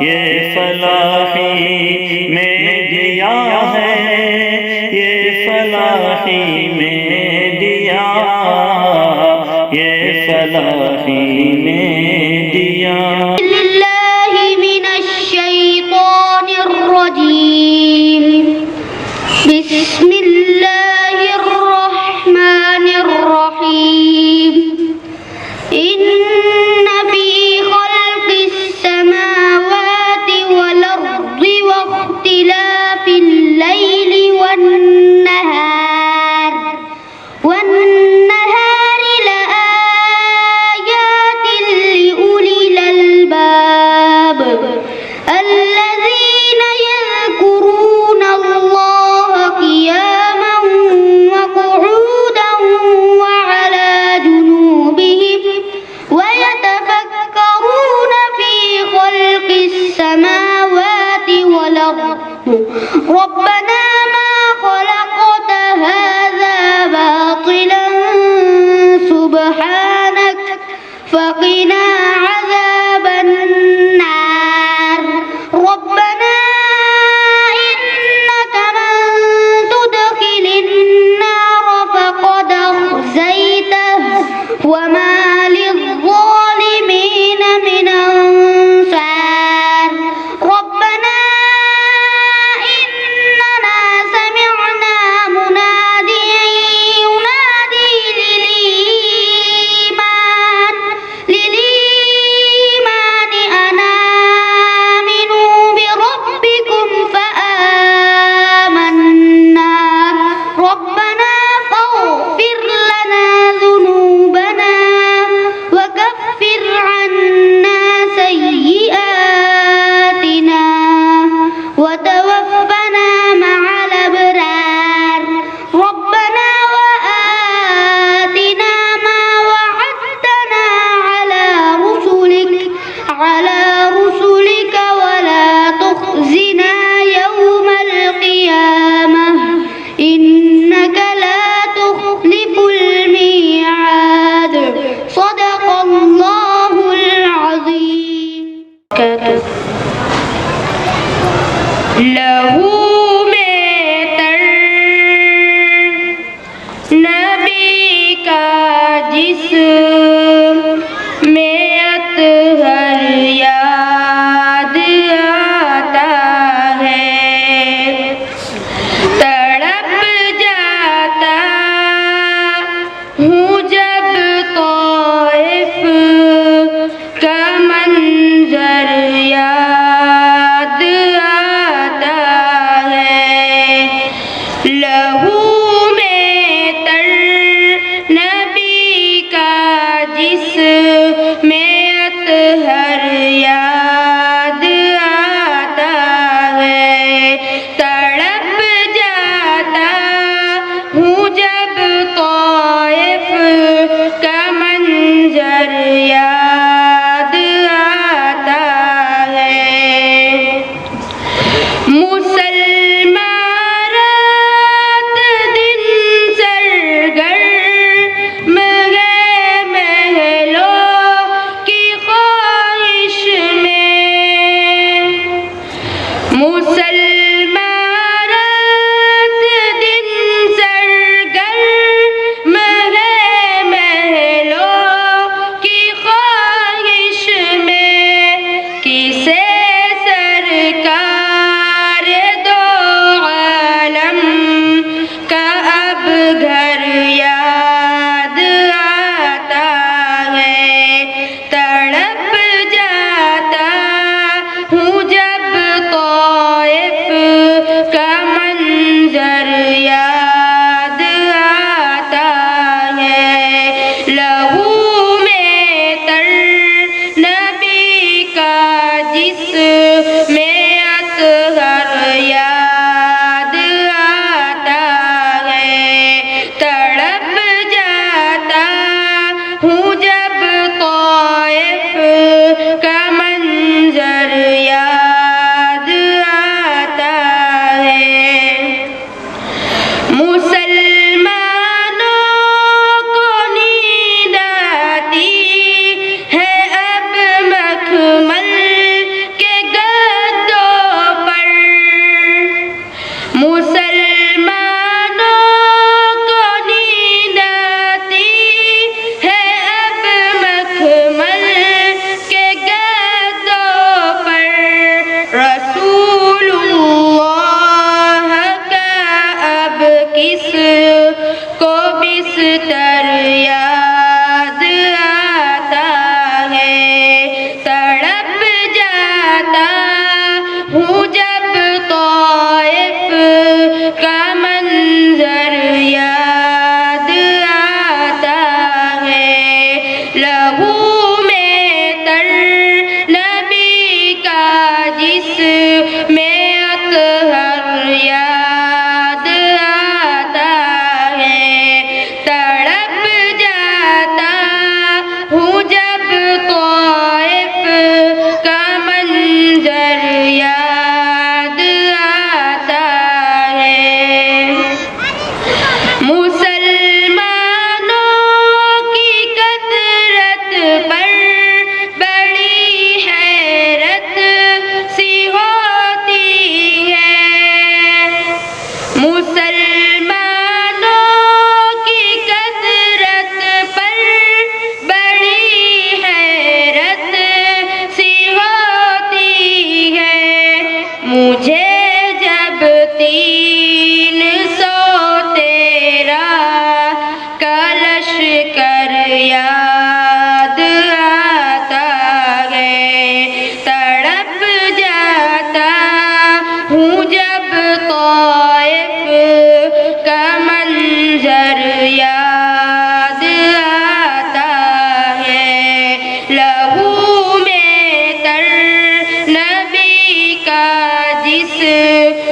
یہ فلاحی میں دیا ہے، یہ فلاحی میں دیا، یہ فلاحی میں دیا۔ باللہ من الشیطان الرجیم، بسم اللہ الرحمن الرحیم۔ ان فی خلق السماوات والارض واختلاف اللیل والنہار لآیات لأولی الألباب الذین یذکرون اللہ قیاما وقعودا وعلی جنوبہم ویتفکرون فی خلق السماوات والارض ربنا ما خلقت هذا باطلا سبحانك فقنا عذاب النار ربنا إنك من تدخل النار فقد أخزيته وما للظالمين من أنصار ربنا إننا سمعنا مناديا ينادي للإيمان أن آمنوا بربكم فآمنا ربنا فاغفر لنا ذنوبنا وكفر عنا سيئاتنا وتوفنا مع الأبرار ربنا وآتنا ما وعدتنا على رسلك ولا تخزنا يوم القيامة إنك لا تخلف الميعاد صدق الله العظيم۔ لہو میں تر نبی کا جسم میں اطہر یاد آتا ہے، تڑپ جاتا ہوں جب طائف کا منظر یاد آتا ہے۔ لہو میں تر نبی کا جسم میں اطہر یاد آتا ہے، تڑپ جاتا ہوں جب طائف کا منظر یاد آتا ہے۔ مسلمان رات دن سرگرم ہے محلوں کی خواہش میں، مسلمان رات دن سرگرم ہے محلوں کی خواہش میں، کسے سرکار دو عالم کا اب گھر یاد آتا ہے، تڑپ جاتا ہوں جب طائف کا منظر یاد آتا ہے۔ لہو میں تر نبی کا جسم میں اطہر یاد آتا ہے، تڑپ جاتا ہوں جب طائف کا منظر یاد آتا ہے۔ مسلمانوں کو نیند آتی ہے اب مکھمل کے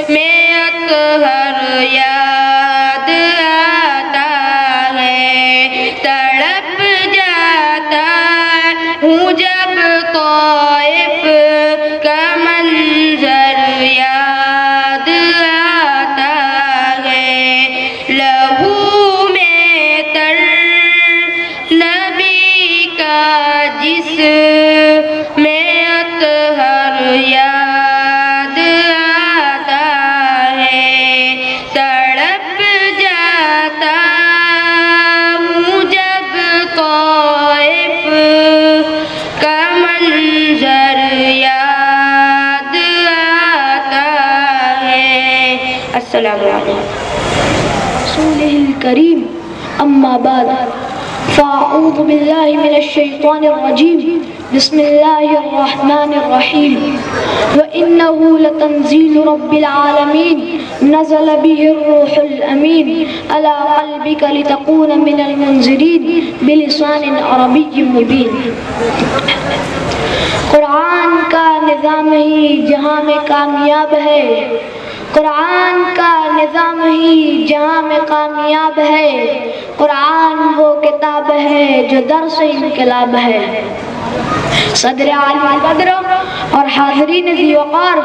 میں اطہر یاد آتا ہے، تڑپ جاتا ہوں جب طائف کا منظر یاد آتا ہے، لہو میں تر نبی کا جس میں اطہر یاد آتا ہے، تڑپ جاتا ہوں جب طائف کا منظر یاد آتا ہے۔ السلام علیکم۔ رسوله الكريم أما بعد فأعوذ بالله من الشيطان الرجيم بسم الله الرحمن الرحيم وإنه لتنزيل رب العالمين نزل به الروح الأمين على قلبك لتكون من المنذرين بلسان عربي مبين۔ قرآن کا نظام ہی جہاں میں کامیاب ہے، قرآن کا نظام ہی جہاں میں کامیاب ہے، قرآن وہ کتاب ہے جو درس انقلاب ہے۔ صدر عالم بدر اور حاضرین ذی وقار،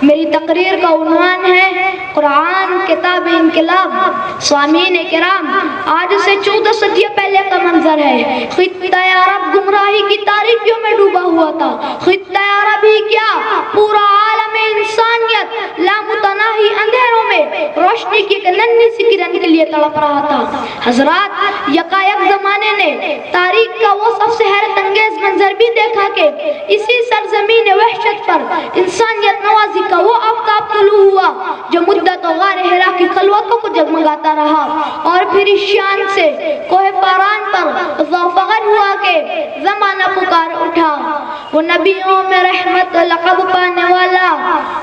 میری تقریر کا عنوان ہے قرآن کتاب انقلاب۔ سامعین کرام، آج سے 14 صدیوں پہلے کا منظر ہے۔ خطہ عرب گمراہی کی تاریکیوں میں ڈوبا ہوا تھا۔ خطہ عرب ہی کیا، پورا عالم انسانیت لامتناہی اندھیروں میں روشنی کی ایک ننھی سی کرن کے لیے تڑپ رہا تھا۔ حضرات، یکایک زمانے نے تاریخ کا وہ سب سے حیرت انگیز منظر بھی دیکھا کہ اسی سرزمین وحشت پر انسانیت نوازی کا وہ آفتاب طلوع ہوا جو مدت غار حرا کی خلوتوں کو جگمگاتا رہا، اور پھر اس شان سے کوہ پاران پر ذوفغن ہوا کہ زمانہ پکار اٹھا۔ وہ نبیوں میں رحمت لقب پانے والا،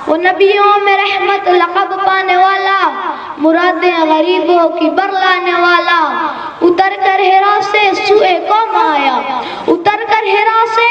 وہ نبیوں میں رحمت لقب پانے والا، مرادیں غریبوں کی برلانے والا، اتر کر حرا سے سوئے قوم آیا، اتر کر حرا سے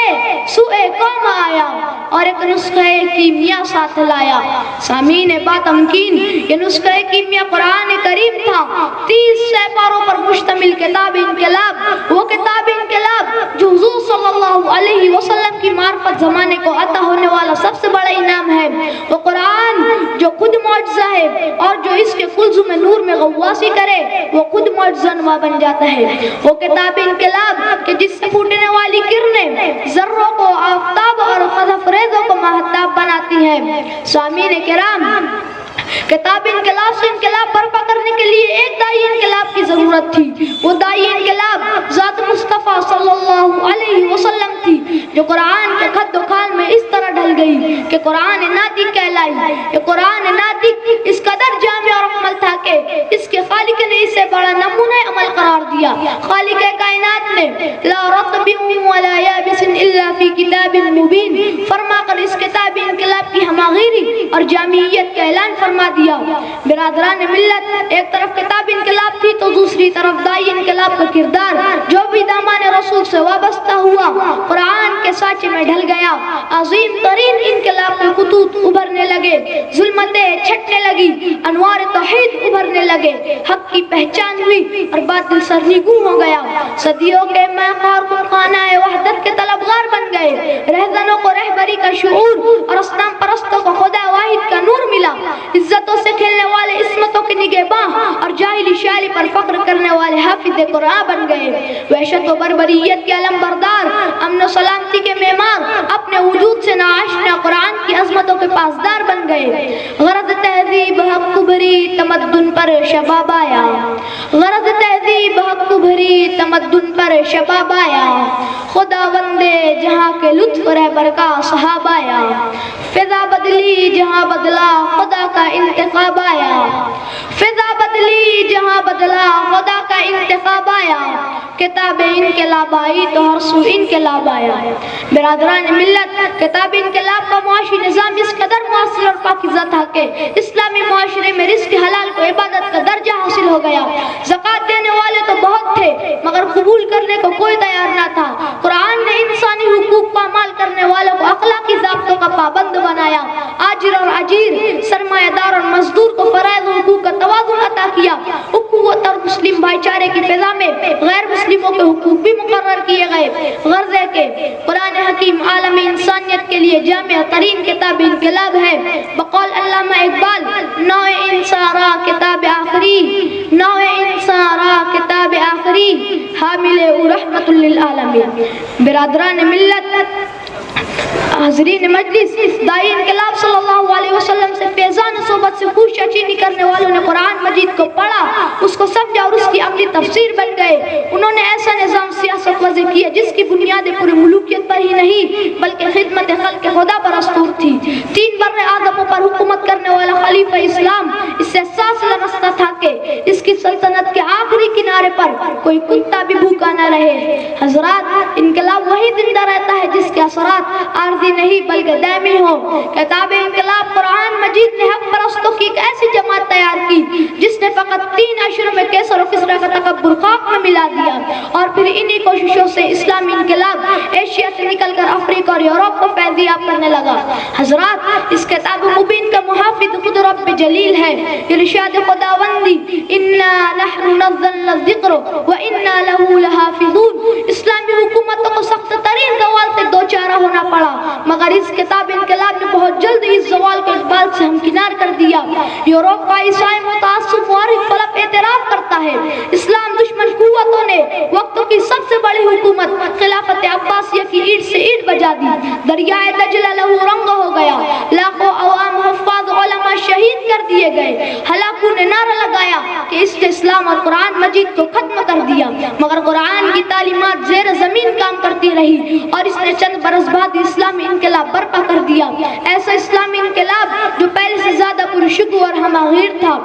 سوئے قوم آیا، اور ایک نسخہ کیمیا ساتھ لایا۔ سامعین با تمکین، یہ نسخہ کیمیا قرآن کریم تھا۔ 30 سپاروں پر مشتمل کتاب انقلاب، وہ کتاب انقلاب جو حضور صلی اللہ علیہ وسلم کی معرفت زمانے کو عطا ہونے والا سب سے بڑا انعام ہے۔ وہ قرآن جو خود معجزہ ہے اور جو اس کے کلزم میں نور میں غواصی کرے وہ خود معجزہ نما بن جاتا ہے۔ وہ کتاب انقلاب کہ جس سے پھوٹنے والی کرنیں ذروں کو آفتاب اور خزف ریزوں کو مہتاب بناتی ہیں۔ سامعین کرام، کتاب انقلاب سے انقلاب برپا کرنے کے لیے ایک دائی انقلاب کی ضرورت تھی۔ وہ دائی انقلاب ذات مصطفیٰ صلی اللہ علیہ وسلم تھی، جو قرآن کے خد و خال میں اس طرح ڈھل گئی کہ قرآن ناطق کہلائی۔ یہ قرآن ناطق اس قدر جامع اور اکمل تھا کہ اس کے خالق نے اسے بڑا نمونہ عمل قرار دیا۔ خالق کائنات نے لا رطب ولا یابس الا فی کتاب مبین فرما کر اس کتاب انقلاب کی ہماغیری اور جامعیت کا اعلان فرما دیا۔ برادران ملت، ایک طرف کتاب انقلاب تھی تو دوسری طرف دائی انقلاب کا کردار جو بھی دامان رسول سے وابستہ ہوا قرآن کے سانچے میں ڈھل گیا۔ عظیم ترین انقلاب کے خطوط ابھرنے لگے، ظلمتیں چھٹنے لگی، انوار توحید ابھرنے لگے، حق کی پہچان ہوئی اور باطل سرنگوں ہو گیا۔ صدیوں کے میخوار کو خانہ وحدت کے طلبگار بن گئے، رہزنوں کو رہبری کا شعور اور اصنام پرستوں کو خدا واحد کا نور ملا۔ عزتوں سے کھیلنے والے عصمتوں کی نگہباں اور جاہلی شاعری پر فخر کرنے والے حافظ قرآن بن گئے۔ وحشت و بربریت کے علم بردار، امن و سلامتی کے معمار، اپنے وجود سے ناآشنا قرآن کی عظمتوں کے پاسدار بن گئے۔ غرض تہذیب حق بھری تمدن پر شباب آیا، غرض تہذیب حق بھری تمدن پر شباب آیا، خدا وندے جہاں کے لطف رہبر کا صحاب آیا، فضا بدلی جہاں بدلا خدا کا انتخاب آیا، فضا بدلی جہاں بدلا خدا کا انتخاب آیا، کتاب انقلاب آئی تو ہر سو انقلاب آیا۔ برادران ملت، کتاب انقلاب کا معاشی نظام اس قدر مؤثر اور پاکیزہ تھا کہ اسلامی معاشرے میں رزق حلال کو عبادت کا درجہ حاصل ہو گیا۔ زکوٰۃ دینے والے تو بہت تھے مگر قبول کرنے کو کوئی تیار نہ تھا۔ قرآن نے انسانی حقوق پامال کرنے والوں کو اخلاقی ضابطوں کا کا پابند بنایا، آجر اور اجیر، سرمایہ دار اور مزدور کو فرائض و حقوق کا توازن عطا کیا، اخوت اور مسلم بھائی چارے کی فضا میں غیر مسلموں کے حقوق بھی مقرر کیے گئے۔ غرض ہے کہ قرآن حکیم عالم انسانیت کے لیے جامع ترین کتاب انقلاب ہے۔ بقول علامہ اقبال، نو انسان را کتاب آخری، نو انسان را کتاب آخری، حامل او رحمت للعالمین۔ برادران ملت، حاضرین مجلس، داعی انقلاب صلی اللہ علیہ وسلم سے فیضان صحبت سے خوش چینی کرنے والوں نے قرآن مجید کو پڑھا، اس کو سمجھا اور اس کی عملی تفسیر بن گئے۔ انہوں نے ایسا نظام سیاست وضع کیا جس کی بنیاد پوری ملوکیت پر ہی نہیں بلکہ خدمت خلق خدا پر استور تھی۔ تین بر اعظموں پر حکومت کرنے والا خلیفہ اسلام اس سے احساس رستا تھا کہ اس کی سلطنت کے آخری کنارے پر کوئی کتا بھی بھوکا نہ رہے۔ حضرات، انقلاب وہی زندہ رہتا ہے جس کے اثرات عارضی نہیں بلکہ دائمی ہو۔ کتاب انقلاب قرآن مجید نے حق پرستوں کی ایک ایسی جماعت تیار کی جس نے فقط 3 اشروں میں کیسر و کسریٰ کا تکبر خاک میں ملا دیا، اور پھر انہی کوششوں سے اسلامی انقلاب ایشیا سے نکل کر افریقہ اور یورپ کو فیضیاب کرنے لگا۔ حضرات، اس کتاب مبین کا محافظ خود رب جلیل ہے۔ ارشاد خداوندی، انا نحن نزلنا الذکر وانا له لحافظون۔ اسلامی حکومتوں کو سخت ترین زوال سے دوچارہ ہونا پڑا، مگر اس کتاب انقلاب نے بہت جلد اس زوال کے اقبال سے ہمکنار کر دیا۔ یورپ کا عیسائی متعصب مورخ طلب اعتراف کرتا ہے، اسلام دشمن قوتوں نے وقت کی سب سے بڑی حکومت خلافت عباسیہ کی اینٹ سے اینٹ بجا دی، دریائے دجلہ لہو رنگ ہو گیا، لاکھوں عوام، حفاظ، علماء شہید کر دیے گئے۔ ہلاکو نے نعرہ لگایا کہ اس نے اسلام اور قرآن مجید کو ختم کر دیا، مگر قرآن کی تعلیمات زیر زمین کام کرتی رہی اور اس نے چند برس بعد اسلامی انقلاب برپا کر دیا، ایسا اسلامی انقلاب جو پہلے سے زیادہ پرشکوہ اور ہمہ-غیر تھا۔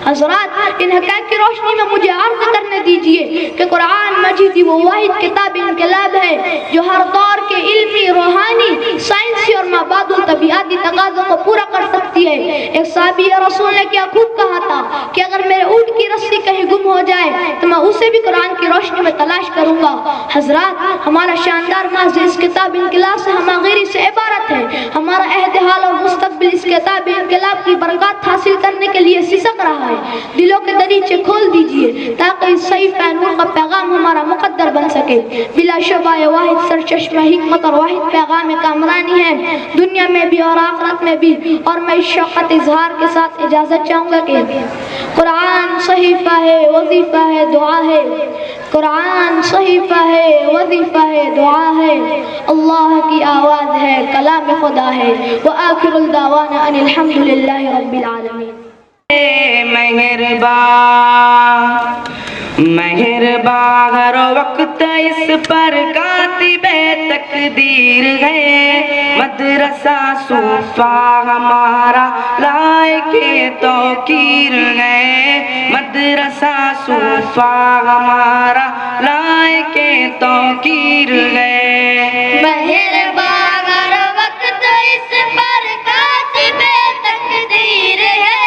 حضرات، ان حقائق کی روشنی میں مجھے عرض کرنے دیجئے کہ قرآن مجید وہ واحد کتاب انقلاب ہے جو ہر دور کے علمی، روحانی، سائنسی اور مابعد الطبیعاتی تقاضوں کو پورا کر سکتی ہے۔ ایک صحابی رسول نے کیا خوب کہا تھا کہ اگر میرے اونٹ کی رسی کہیں گم ہو جائے تو میں اسے بھی قرآن کی روشنی میں تلاش کروں گا۔ حضرات، ہمارا شاندار ماضی اس کتاب انقلاب سے ہمہ-غیری سے عبارت ہے۔ ہمارا عہد حال اور مستقبل اس کتاب انقلاب کی برکات حاصل کرنے کے لیے سسک رہا ہے۔ دلوں کے دریچے کھول دیجئے تاکہ اس صحیفہ نور کا پیغام ہمارا مقدر بن سکے۔ بلا شبہ یہ واحد سرچشمہ حکمت اور واحد پیغام کامرانی ہے، دنیا میں بھی اور آخرت میں بھی۔ اور میں اس شوقت اظہار کے ساتھ اجازت چاہوں گا کہ قرآن صحیفہ ہے، وظیفہ ہے، دعا ہے۔ قرآن صحیفہ ہے، وظیفہ ہے، دعا ہے، اللہ کی آواز ہے، کلام خدا ہے۔ وآخر الدعوانا ان الحمدللہ رب العالمین۔ مہربان ہر وقت اس پر کاتب تقدیر ہے، مدرسہ صوفہ ہمارا لائق توقیر ہے، مدرسہ صوفہ ہمارا لائق توقیر ہے۔ مہربان ہر وقت اس پر کاتب تقدیر ہے،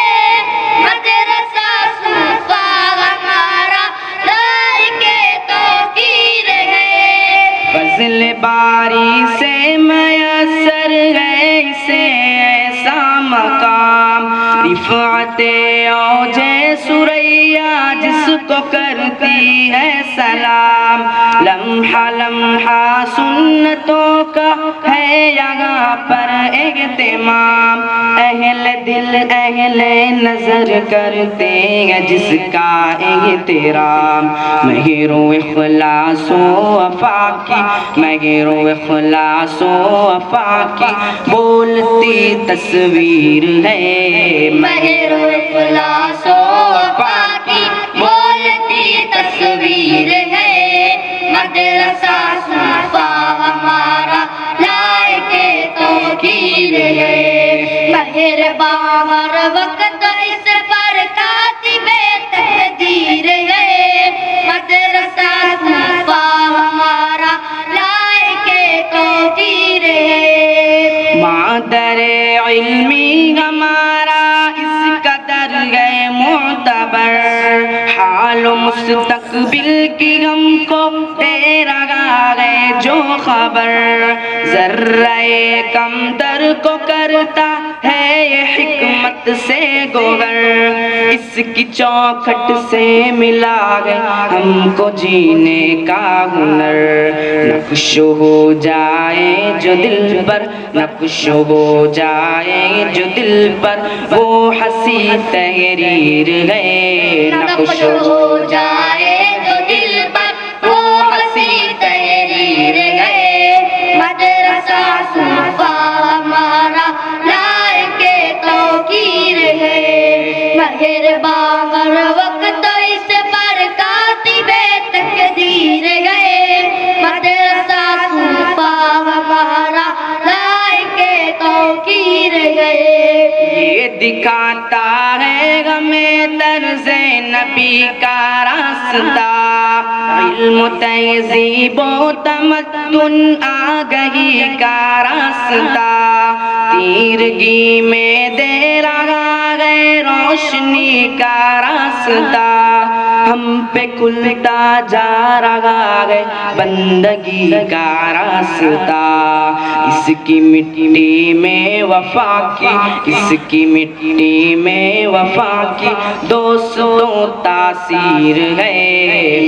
مدرسہ صوفہ ہمارا لائق توقیر ہے۔ فضل باری سے میسر ہے اسے ایسا مقام، رفعت اوج ثریا جس کو کرتی ہے سلام، لمحہ لمحہ سنتوں کا ہے یہاں پر اہتمام، اہل دل اہل نظر کرتے ہیں جس کا احترام، مہر و اخلاص و وفا کی، مہر و اخلاص و وفا کی بولتی تصویر ہے، مہر و اخلاص و وفا کی بولتی تصویر ہے، مدرسہ صوفہ ہمارا لائق توقیر ہے۔ مہربان ہر وقت اس پر کاتب تقدیر ہے، مدرسہ صوفہ ہمارا لائق توقیر ہے۔ مادر علمی ہمارا اس قدر ہے معتبر، معتبر، حال و مستقبل کی ہم کو دے رہا ہے جو خبر، ذرہ کم در کو کرتا ہے یہ حکمت سے گوہر، اس کی چوکھٹ سے ملا ہے ہم کو جینے کا ہنر، نقش ہو جائے جو دل پر، نقش ہو جائے جو دل پر وہ حسین تحریر ہے، نقش ہو جائے جو دل پر وہ حسین تحریر ہے، مدرسہ صوفہ ہمارا لائق توقیر ہے، مہربان ہر وقت اس پر کاتب تقدیر ہے، مدرسہ صوفہ ہمارا لائق توقیر ہے، یہ دکھاتا ہے ہمیں طرز نبی کا راستہ، علم تہذیب و تمدن آگہی کا راستہ، تیرگی میں دے رہا ہے روشنی کا راستہ، ہم پہ کھلتا جا رہا ہے بندگی کا راستہ، اس کی مٹی میں وفا کی، اس کی مٹی میں وفا کی دوستوں تاثیر ہے،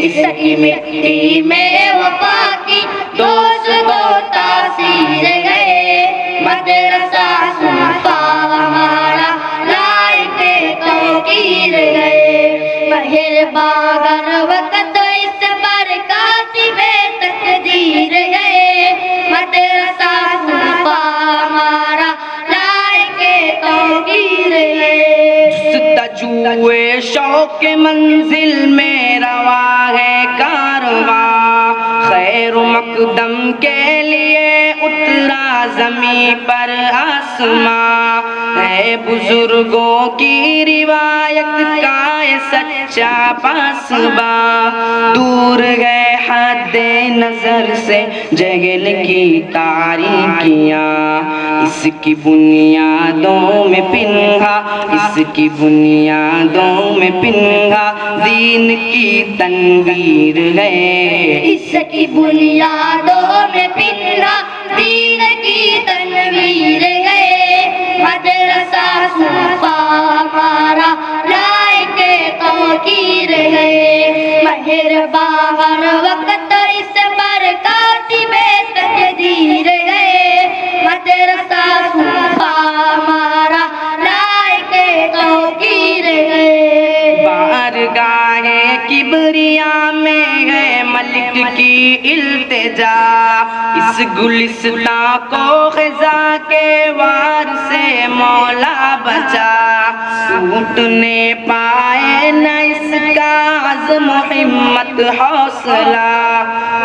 اس کی مٹی میں وفا کی دوستوں تاثیر ہے، مدرسہ صوفہ ہمارا لائق توقیر ہے، مہربان ہر وقت اس پر کاتب تقدیر ہے، مدرسہ صوفہ ہمارا لائق توقیر ہے، جستجوئے شوق منزل میں روا ہے کارواں، خیر و مقدم کے لیے اترا زمین پر آسماں، ہے بزرگوں کی روایت کا یہ سچا پاسباں، دور گئے حد نظر سے جہل کی تاریکیاں، اس کی بنیادوں میں پنہا، اس کی بنیادوں میں پنہا دین کی تنویر ہے، اس کی بنیادوں میں پنہا دین کی تنویر ہے، مدرسہ صوفہ ہمارا لائق توقیر ہے، مہربان ہر وقت اس پر کاتب تقدیر ہے، مدرسہ صوفہ ہمارا لائق توقیر ہے، بارگاہ کبریا میں ہے ملک کی التجا، اس گلستان کو خزاں کے وار سے مولا بچا، ٹوٹنے پائے نہ اس کا عزم و ہمت حوصلہ،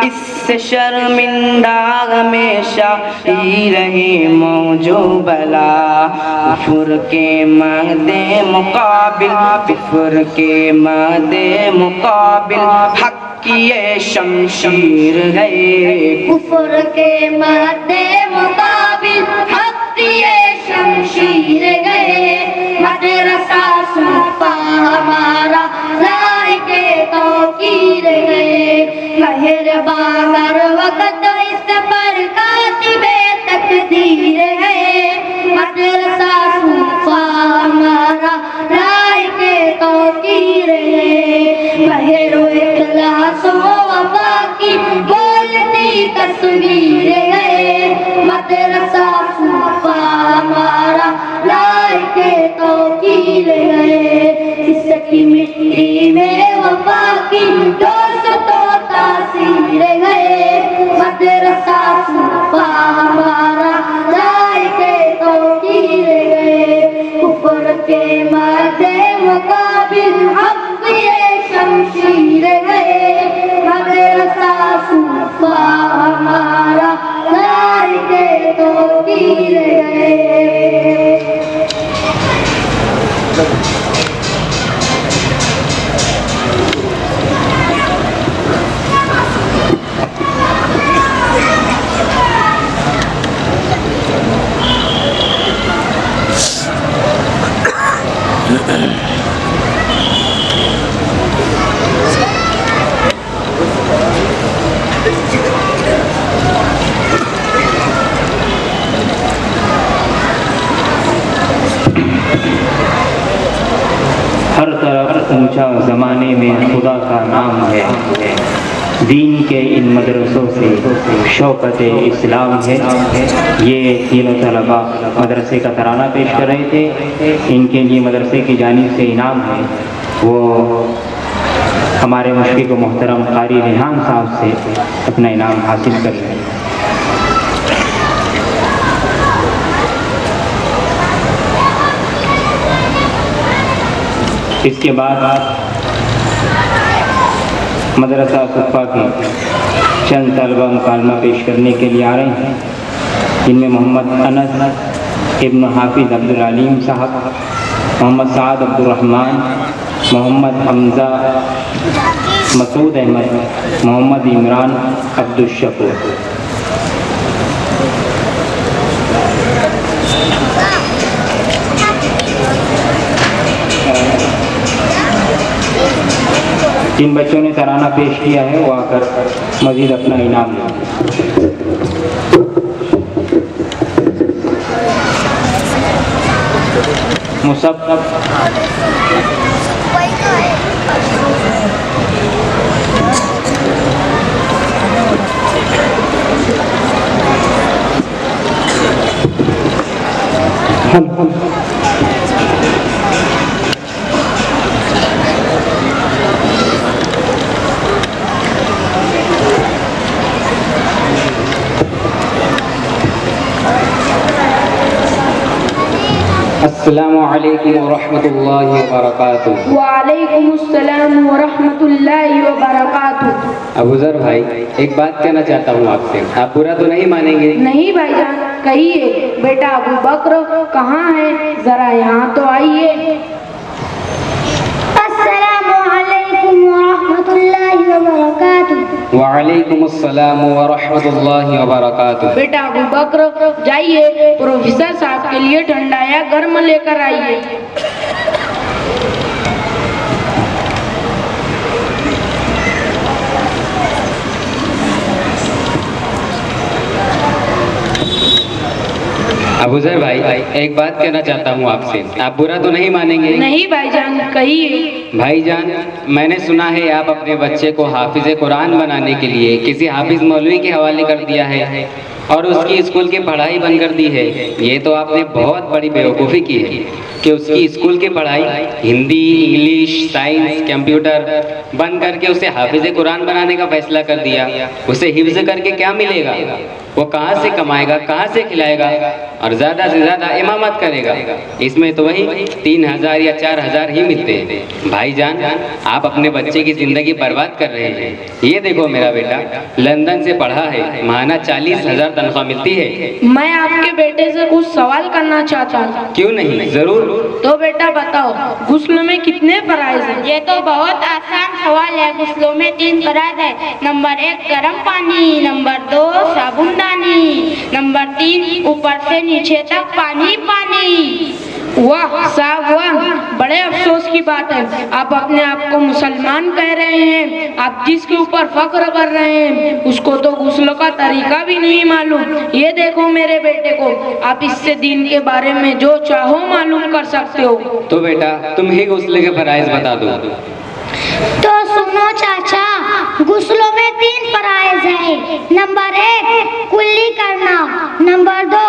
اس سے شرمندہ ہمیشہ ہی رہے موج و بلا، کفر کے مہد مقابل، کفر کے مہد مقابل حق کی یہ شمشیر ہے، کفر کے مہد مقابل حق یہ شمشیر ہے، مدرسہ صوفہ ہمارا لائق توقیر ہے، مہربان ہر وقت اس پر کاتب تقدیر ہے، مدرسہ صوفہ ہمارا لائق توقیر ہے، مہر و اخلاص و وفا کی بولتی تصویر ہے، مدرسہ صوفہ ہمارا لائق توقیر ہے، اس کی مٹی میں وفا کی دوستوں تاثیر ہے، مدرسہ صوفہ ہمارا لائق توقیر ہے، کفر کے مد مقابل حق یہ شمشیر ہے، مدرسہ صوفہ ہمارا لائق توقیر ہے، ہر طرف اونچا زمانے میں خدا کا نام ہے، دین کے ان مدرسوں سے شوکت اسلام ہے۔ یہ تینوں طلباء مدرسے کا ترانہ پیش کر رہے تھے، ان کے لیے مدرسے کی جانب سے انعام ہے، وہ ہمارے مشفق و محترم قاری ریحان صاحب سے اپنا انعام حاصل کر رہے ہیں۔ اس کے بعد مدرسہ صفا کے چند طلبہ مکالمہ پیش کرنے کے لیے آ رہے ہیں، جن میں محمد انس ابن حافظ عبدالعلیم صاحب، محمد سعد عبدالرحمن، محمد حمزہ مسعود احمد، محمد عمران عبدالشکور۔ جن بچوں نے ترانہ پیش کیا ہے وہ آ کر مزید اپنا انعام لیں۔ مصب السلام علیکم ورحمۃ اللہ وبرکاتہ۔ وعلیکم السلام ورحمۃ اللہ وبرکاتہ۔ ابو ذر بھائی، ایک بات کہنا چاہتا ہوں آپ سے، آپ برا تو نہیں مانیں گے؟ نہیں بھائی جان، کہیے۔ بیٹا ابو بکر کہاں ہے؟ ذرا یہاں تو آئیے۔ السلام علیکم ورحمۃ اللہ وبرکاتہ۔ وعلیکم السلام ورحمۃ اللہ وبرکاتہ۔ بیٹا ابو بکر جائیے، پروفیسر صاحب کے لیے ٹھنڈا یا گرم لے کر آئیے۔ ابو ذر بھائی، ایک بات کہنا چاہتا ہوں آپ سے، آپ برا تو نہیں مانیں گے؟ نہیں بھائی جان، کہیے۔ بھائی جان، میں نے سنا ہے آپ اپنے بچے کو حافظ قرآن بنانے کے لیے کسی حافظ مولوی کے حوالے کر دیا ہے اور اس کی اسکول کی پڑھائی بند کر دی ہے۔ یہ تو آپ نے بہت بڑی بیوقوفی کی ہے کہ اس کی اسکول کی پڑھائی ہندی، انگلش، سائنس، کمپیوٹر بند کر کے اسے حافظ قرآن بنانے کا فیصلہ کر دیا۔ اسے حفظ کر کے کیا ملے گا؟ وہ کہاں سے کمائے گا، کہاں سے کھلائے گا، اور زیادہ سے زیادہ امامت کرے گا؟ اس میں تو وہی 3000 یا 4000 ہی ملتے ہیں۔ بھائی جان، آپ اپنے بچے کی زندگی برباد کر رہے ہیں۔ یہ دیکھو، میرا بیٹا لندن سے پڑھا ہے، ماہانہ 40,000 تنخواہ ملتی ہے۔ میں آپ کے بیٹے سے کچھ سوال کرنا چاہتا ہوں۔ کیوں نہیں، ضرور۔ تو بیٹا بتاؤ، غسل میں کتنے فرائض ہیں؟ یہ تو بہت آسان سوال ہے۔ غسلوں میں 3 فرائض ہے۔ نمبر 1 گرم پانی، نمبر 2 صابن دانی، نمبر 3 اوپر سے نیچے تک پانی پانی۔ واہ صاحب واہ، بڑے افسوس کی بات ہے، آپ اپنے آپ کو مسلمان کہہ رہے ہیں، آپ جس کے اوپر فخر کر رہے ہیں اس کو تو غسل کا طریقہ بھی نہیں معلوم۔ یہ دیکھو میرے بیٹے کو، آپ اس سے دین کے بارے میں جو چاہو معلوم کر سکتے ہو۔ تو بیٹا تم ہی غسل کے فرائض بتا دو۔ تو سنو چاچا، غسلوں میں 3 فرائض ہیں۔ نمبر 1 کلی کرنا، نمبر 2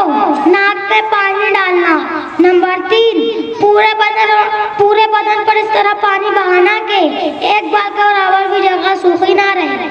ناک پہ پانی ڈالنا، نمبر 3 پورے بدن پر اس طرح پانی بہانا کہ ایک بال کا برابر بھی جگہ سوکھی نہ رہے۔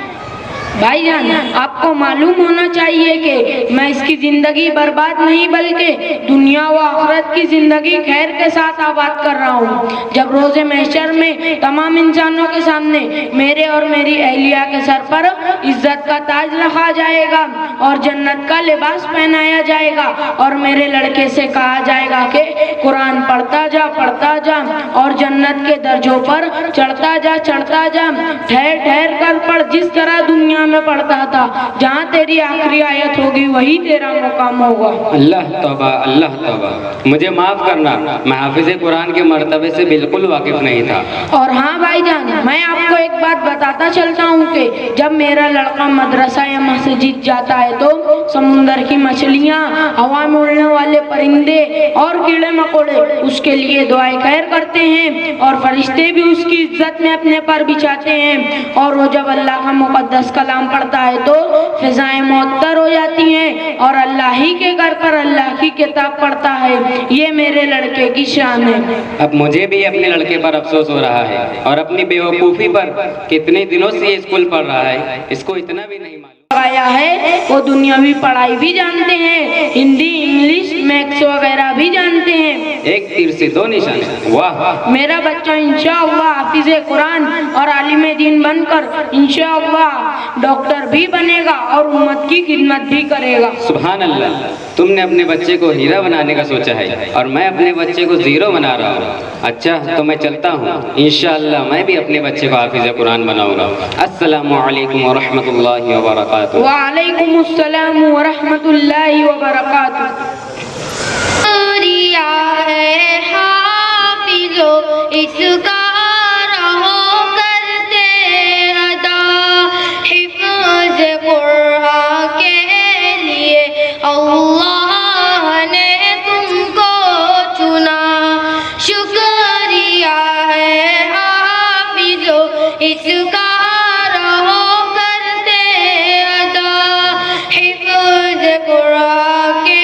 بھائی جان، آپ کو معلوم ہونا چاہیے کہ میں اس کی زندگی برباد نہیں بلکہ دنیا و آخرت کی زندگی خیر کے ساتھ آباد کر رہا ہوں۔ جب روز محشر میں تمام انسانوں کے سامنے میرے اور میری اہلیہ کے سر پر عزت کا تاج رکھا جائے گا اور جنت کا لباس پہنایا جائے گا اور میرے لڑکے سے کہا جائے گا کہ قرآن پڑھتا جا اور جنت کے درجوں پر چڑھتا جا، ٹھہر ٹھہر کر پڑھ، جس طرح دنیا میں پڑھتا تھا، جہاں تیری تیری آخری آیت ہوگی وہی تیرا مقام ہوگا۔ اللہ توبہ، اللہ توبہ، مجھے معاف کرنا، میں حافظ قرآن کے مرتبے سے بالکل واقف نہیں تھا۔ اور ہاں بھائی جان، میں آپ کو ایک بات بتاتا چلتا ہوں کہ جب میرا لڑکا مدرسہ یا مسجد جاتا ہے تو سمندر کی مچھلیاں، ہوا میں اڑنے والے پرندے اور کیڑے مکوڑے اس کے لیے دعائے خیر کرتے ہیں، اور فرشتے بھی اس کی عزت میں اپنے پر بچھاتے ہیں، اور وہ جب اللہ کا مقدس کلام پڑھتا ہے تو فضائیں معطر ہو جاتی ہیں اور اللہ ہی کے گھر پر اللہ کی کتاب پڑھتا ہے۔ یہ میرے لڑکے کی شان ہے۔ اب مجھے بھی اپنے لڑکے پر افسوس ہو رہا ہے اور اپنی بیوقوفی پر، کتنے دنوں سے یہ اسکول پڑھ رہا ہے، اس کو اتنا بھی نہیں معلوم آیا ہے وہ دنیاوی پڑھائی بھی جانتے ہیں، ہندی، انگلش، میتھس وغیرہ بھی جانتے ہیں۔ ایک تیر سے دو نشان، واہ! میرا بچہ انشاءاللہ حافظ قرآن اور عالم دین بن کر انشاءاللہ ڈاکٹر بھی بنے گا اور امت کی خدمت بھی کرے گا۔ سبحان اللہ، تم نے اپنے بچے کو ہیرا بنانے کا سوچا ہے اور میں اپنے بچے کو زیرو بنا رہا ہوں۔ اچھا تو میں چلتا ہوں، انشاءاللہ میں بھی اپنے بچے کو حافظ قرآن بناؤں گا۔ السلام علیکم ورحمۃ اللہ وبرکاتہ۔ وعلیکم السلام ورحمۃ اللہ وبرکاتہ۔ ہے حافظو اس کا رہو کرتے ادا، حفظ قرآن کے لیے اللہ نے تم کو چنا، شکریہ ہے حافظو اس کا رہو کرتے ادا، حفظ قرآن کے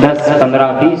10, 15, 20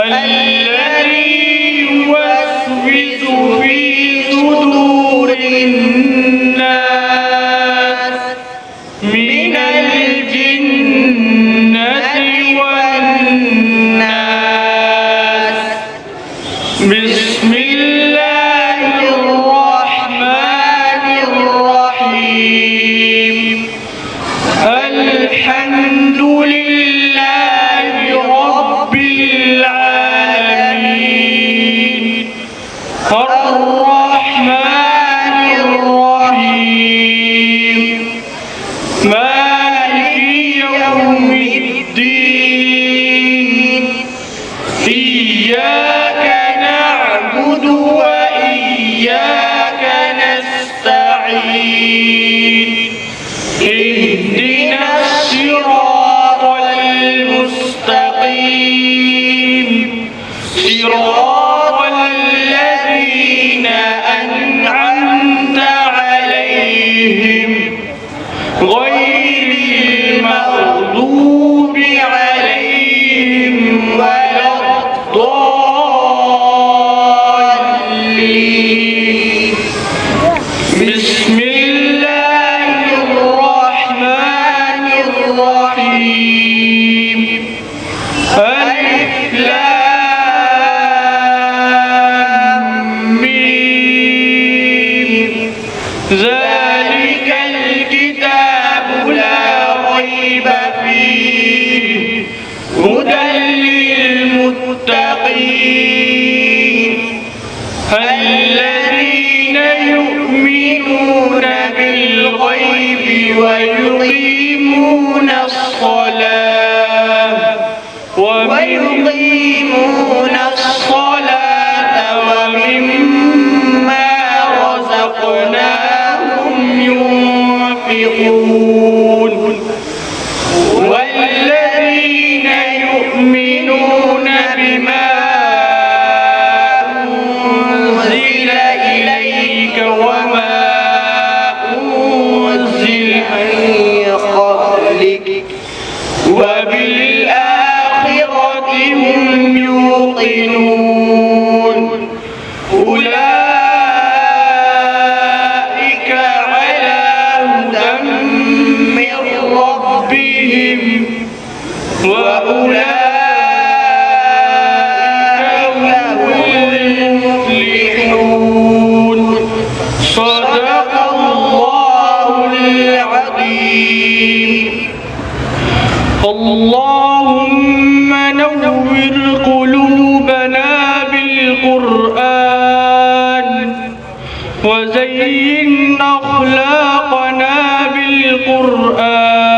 الذي يوسوس في صدور الناس من الجنة والناس بسم الله الرحمن الرحيم الحمد لله رب العالمين الرحمن الرحيم مالك يوم الدين إياك نعبد وإياك نستعين اهدنا الصراط المستقيم صراط الذين أنعمت عليهم غير المغضوب عليهم ولا الضالين بسم الله الرحمن الرحيم ألف لام ميم ذلك الكتاب لا ريب فيه هدى للمتقين الذين يؤمنون بالغيب ويقيمون الصلاة ومما رزقناهم ينفقون والذين يؤمنون بما أنزل إليك وما أنزل من قبلك وبالآخرة هم يوقنون أولئك على هدى من ربهم وأولئك هم المفلحون صدق الله العظيم. اللهم نور قلوبنا بالقرآن وزين أخلاقنا بالقرآن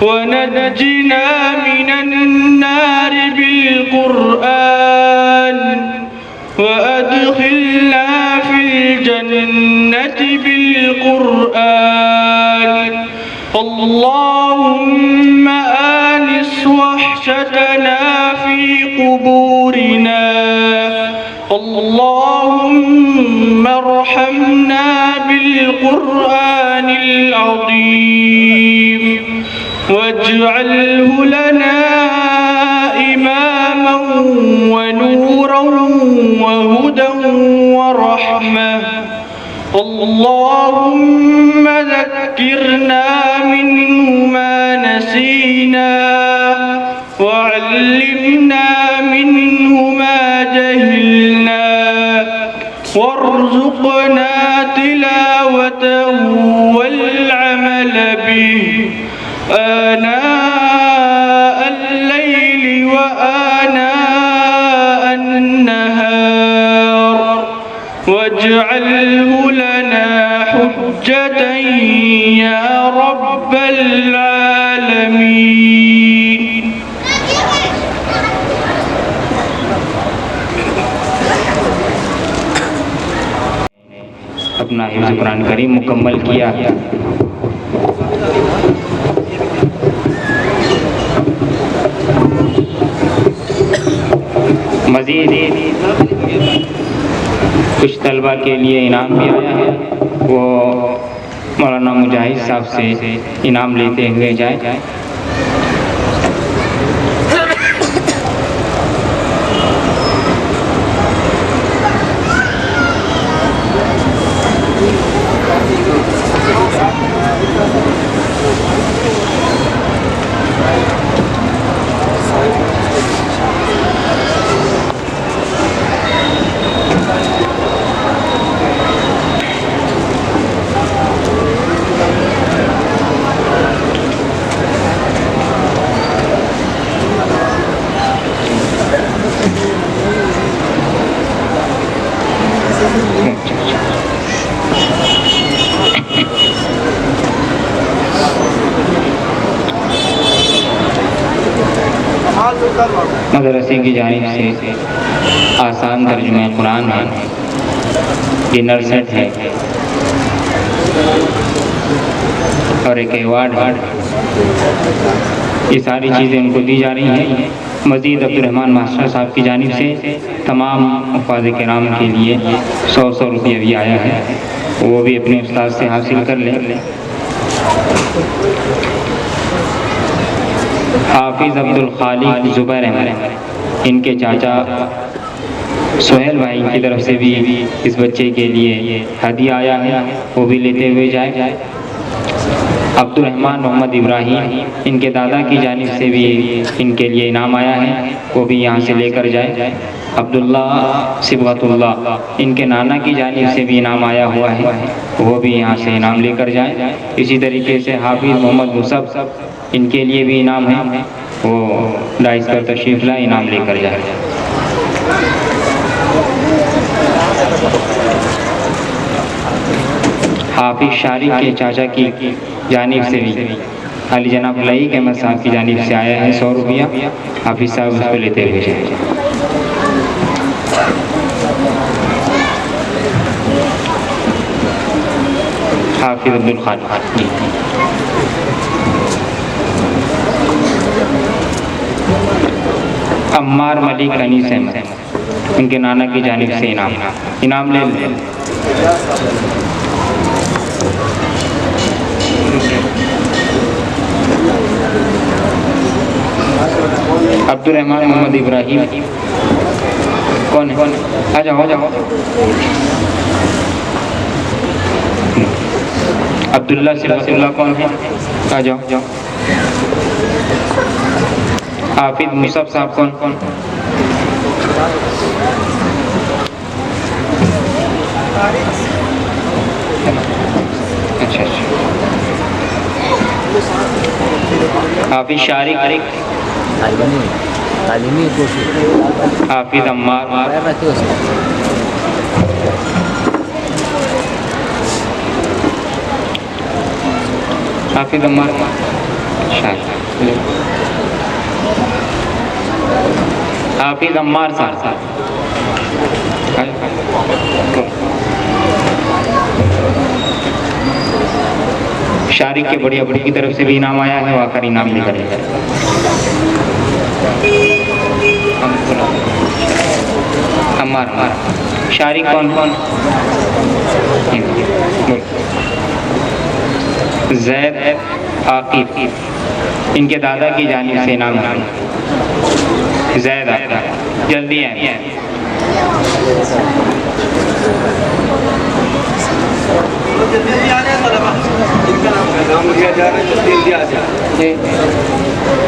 ونجنا من النار بالقرآن وأدخلنا في الجنة بالقرآن. اللهم آنس وحشتنا في قبورنا. اللهم ارحمنا بالقرآن العظيم واجعله لنا إماما ونورا وهدى ورحمة. اللهم ذكرنا منه ما نسينا وعلمنا منه ما جهلنا وارزقنا تلاوته والعمل به آناء الليل وآناء النهار واجعله لنا حجة يا رب العالمين. اپنا حفظ قرآن کریم مکمل کیا. مزید کچھ طلبہ کے لیے انعام بھی آیا ہے، وہ مولانا مجاہد صاحب سے انعام لیتے ہوئے جائیں. مدرسے کی جانب سے آسان ترجمہ قرآن ہے، ڈنر سیٹ ہے اور ایک ایوارڈ ہے. یہ ساری چیزیں ان کو دی جا رہی ہیں. مزید عبدالرحمن ماسٹر صاحب کی جانب سے تمام حفاظ کرام کے لیے 100 روپیہ بھی آیا ہے، وہ بھی اپنے استاد سے حاصل کر لیں. حافظ عبدالخالق زبیر احمد، ان کے چاچا سہیل بھائی کی طرف سے بھی اس بچے کے لیے ہدیہ آیا ہے، وہ بھی لیتے ہوئے جائے. عبدالرحمن محمد ابراہیم، ان کے دادا کی جانب سے بھی ان کے لیے انعام آیا ہے، وہ بھی یہاں سے لے کر جائے. عبداللہ صبغت اللہ، ان کے نانا کی جانب سے بھی انعام آیا ہوا ہے، وہ بھی یہاں سے انعام لے کر جائیں. اسی طریقے سے حافظ محمد مصعب، ان کے لیے بھی انعام ہے. وہ ڈائس پر تشریف لائیں، انعام لے کر جائیں۔ حافظ شارق کے چاچا کی جانب سے بھی علی جناب لعیق احمد صاحب کی جانب سے آیا ہے 100 روپیہ، حافظ صاحب اس کو لیتے ہوئے جائیں۔ حافظ عبدالخالق جی۔ عمار ملک انیس احمد، ان کے نانا کی جانب سے انعام لے لیں۔ عبد الرحمن محمد ابراہیم کون ہے؟ آ جاؤ۔ عبداللہ صفت اللہ کون ہے؟ آ جاؤ۔ حافظ مصعب صاحب کون؟ اچھا۔ حافظ شارق، حافظ عمار، حافظ عمار حافظ عمار صاحب، شارق کے بڑی ابو کی طرف سے بھی انعام آیا ہے، وہ کر انعام لے کر جائے۔ عمار شارق کون؟ زید عاقب، ان کے دادا کی جانب سے انعام ہے۔ زید عاقب جلدی آئیں۔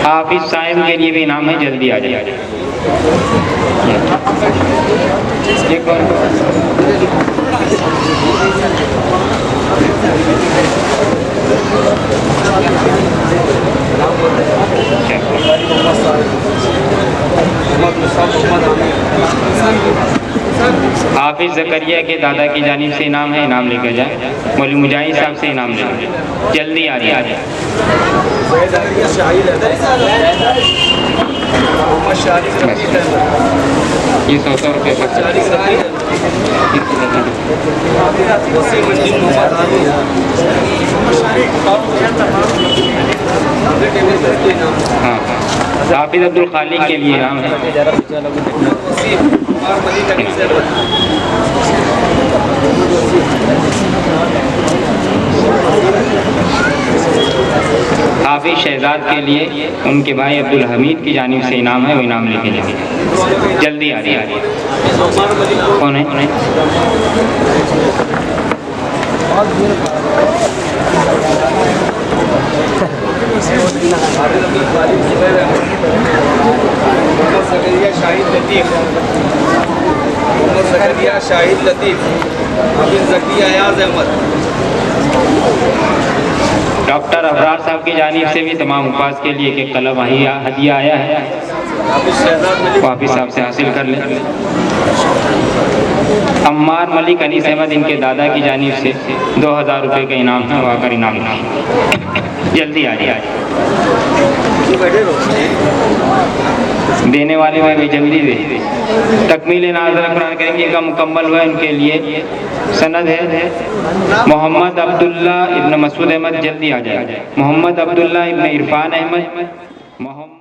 حافظ صاحب کے لیے بھی انعام ہے، جلدی آ جائے۔ حافظ زکریا کے دادا کی جانب سے انعام ہے، انعام لے کر جائیں۔ مولوی مجاہد صاحب سے انعام لے کر جلدی آ جائے۔ یہ 100 روپے ہاں۔ حافظ عبدالخالق کے لیے انعام ہے۔ حافظ شہزاد کے لیے ان کے بھائی عبدالحمید کی جانب سے انعام ہے، وہ انعام لے کے جائیں۔ جلدی آ جائے۔ کون ہے؟ شاہد لطیف، حافظ ذکی ایاز احمد۔ ڈاکٹر ابرار صاحب کی جانب سے بھی تمام حفاظ کے لیے ایک قلم ہدیہ آیا ہے، وہ حافظ صاحب سے حاصل کر لیں۔ عمار ملک انیس احمد، ان کے دادا کی جانب سے 2000 روپے کا انعام ہے، وہ آ کر انعام لیں۔ جلدی آ جائے۔ دینے والے میں بھی جلدی دے۔ تکمیل ناظر قرآن کریم کا مکمل ہوا، ان کے لیے سند ہے محمد عبداللہ ابن مسعود احمد، جلدی آ جائے۔ محمد عبداللہ ابن عرفان احمد، محمد